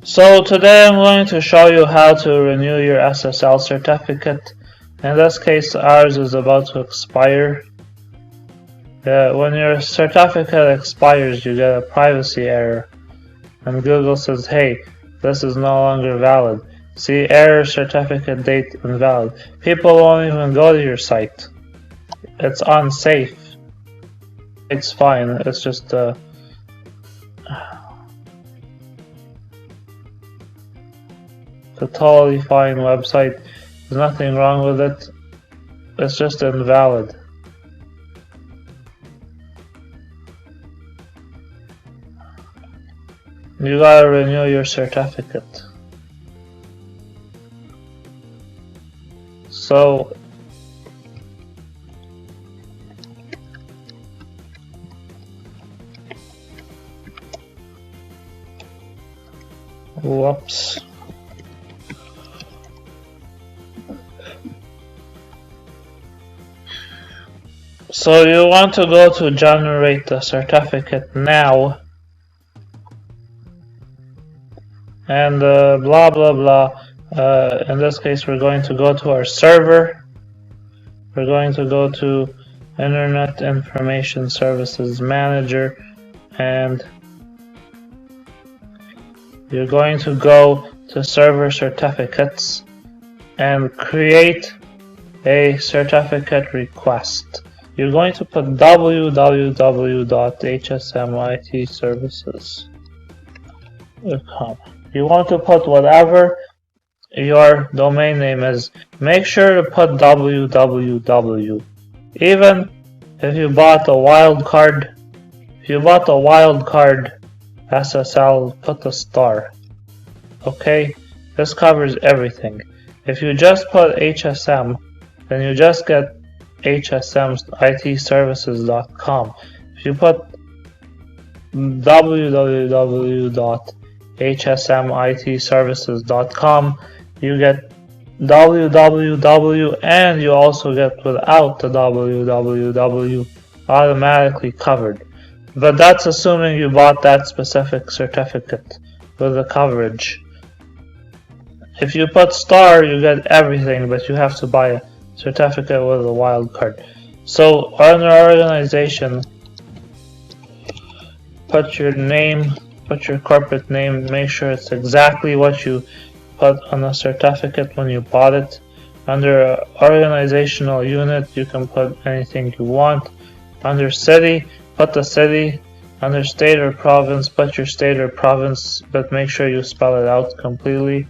So today I'm going to show you how to renew your SSL certificate. In this case, ours is about to expire. When your certificate expires, you get a privacy error, and Google says, hey, this is no longer valid. See, error, certificate date invalid. People won't even go to your site. It's unsafe. It's fine, it's just it's a totally fine website. There's nothing wrong with it. It's just invalid. You gotta renew your certificate. So whoops. So you want to go to generate the certificate now, and blah blah blah. In this case, we're going to go to our server. We're going to go to Internet Information Services Manager, and you're going to go to Server Certificates and create a certificate request. You're going to put www.hsmitservices.com. You want to put whatever your domain name is. Make sure to put www. Even if you bought a wildcard, SSL, put a star. Okay, this covers everything. If you just put HSM, then you just get hsmitservices.com. If you put www.hsmitservices.com, you get www, and you also get without the www automatically covered. But that's assuming you bought that specific certificate with the coverage. If you put star, you get everything, but you have to buy a certificate with a wildcard. So under organization, put your name, put your corporate name, make sure it's exactly what you put on the certificate when you bought it. Under organizational unit, you can put anything you want. Under city, put the city. Under state or province, put your state or province, but make sure you spell it out completely.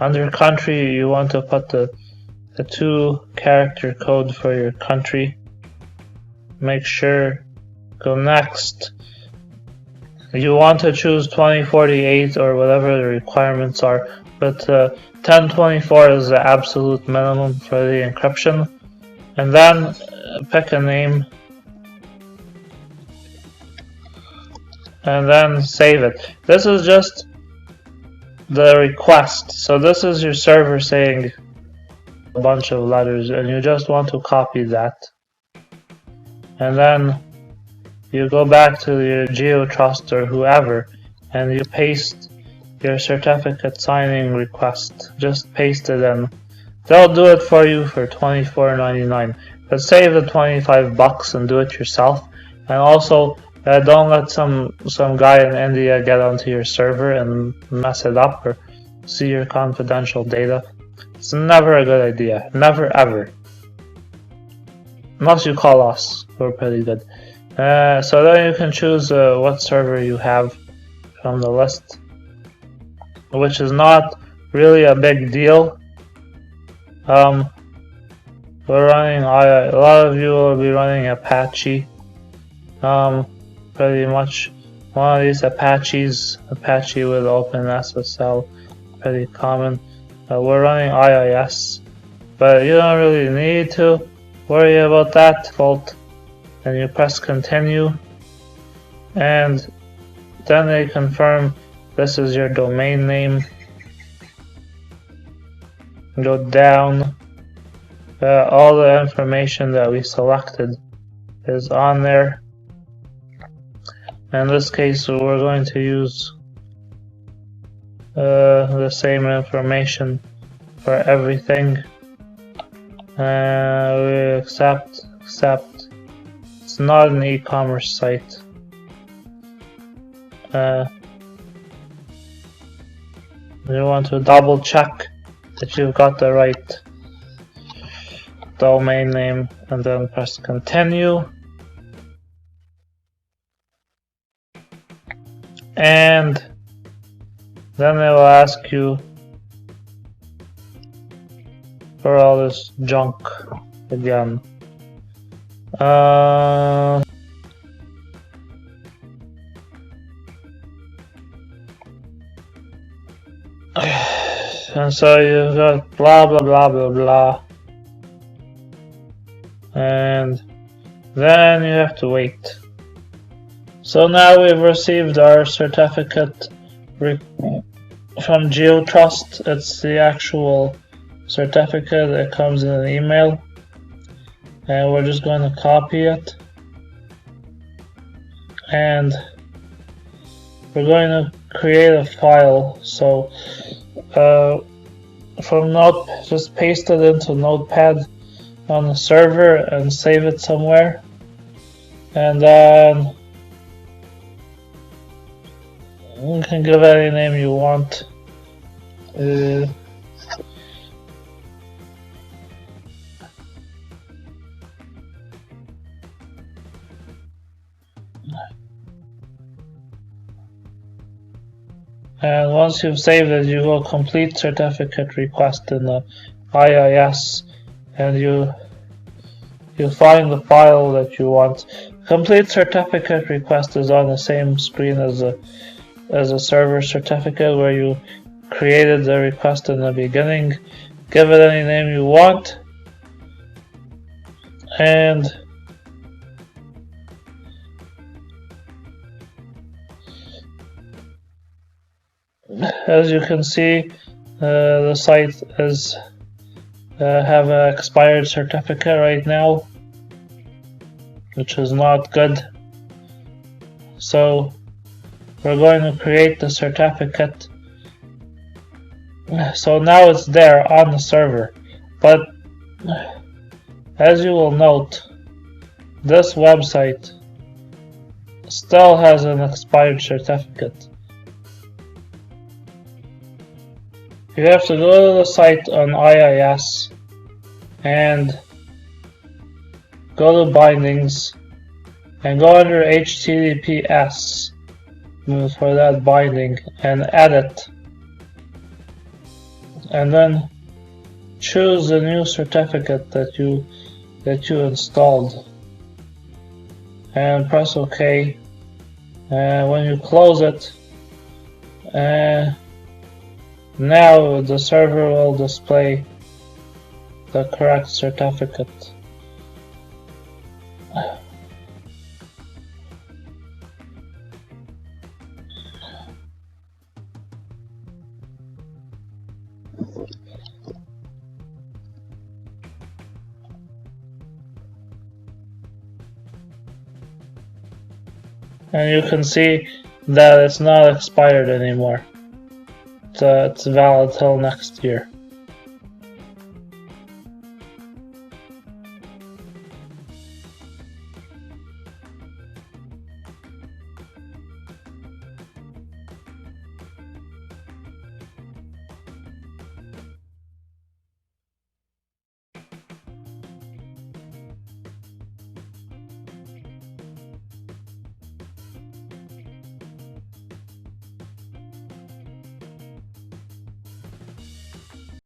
Under country, you want to put the 2-character code for your country. Make sure, go next. You want to choose 2048 or whatever the requirements are, but 1024 is the absolute minimum for the encryption. And then pick a name, and then save it. This is just the request. So this is your server saying a bunch of letters, and you just want to copy that. And then you go back to your GeoTrust or whoever, and you paste your certificate signing request. Just paste it in. They'll do it for you for $24.99. But save the $25 and do it yourself. And also, don't let some guy in India get onto your server and mess it up or see your confidential data. It's never a good idea. Never ever. Unless you call us. We're pretty good. So then you can choose what server you have from the list, which is not really a big deal. We're running, a lot of you will be running Apache. Pretty much one of these Apaches, Apache with OpenSSL, pretty common. We're running IIS, but you don't really need to worry about that default. And you press continue, and then they confirm this is your domain name. Go down, all the information that we selected is on there. In this case, we're going to use the same information for everything. We accept. It's not an e-commerce site. You want to double check that you've got the right domain name and then press continue. And then they will ask you for all this junk again. And so you've got blah blah blah blah blah, and then you have to wait. So now we've received our certificate from GeoTrust. It's the actual certificate. It comes in an email, and we're just going to copy it, and we're going to create a file. So from Notepad, just paste it into Notepad on the server and save it somewhere, and then you can give any name you want. And once you've saved it, you go complete certificate request in the IIS, and you find the file that you want. Complete certificate request is on the same screen as a server certificate, where you created the request in the beginning. Give it any name you want, and as you can see, the site is have an expired certificate right now, which is not good. So we're going to create the certificate. So now it's there on the server, but as you will note, this website still has an expired certificate. You have to go to the site on IIS and go to bindings and go under HTTPS for that binding and edit, and then choose the new certificate that you installed and press OK. And when you close it, now the server will display the correct certificate. And you can see that it's not expired anymore. It's valid till next year.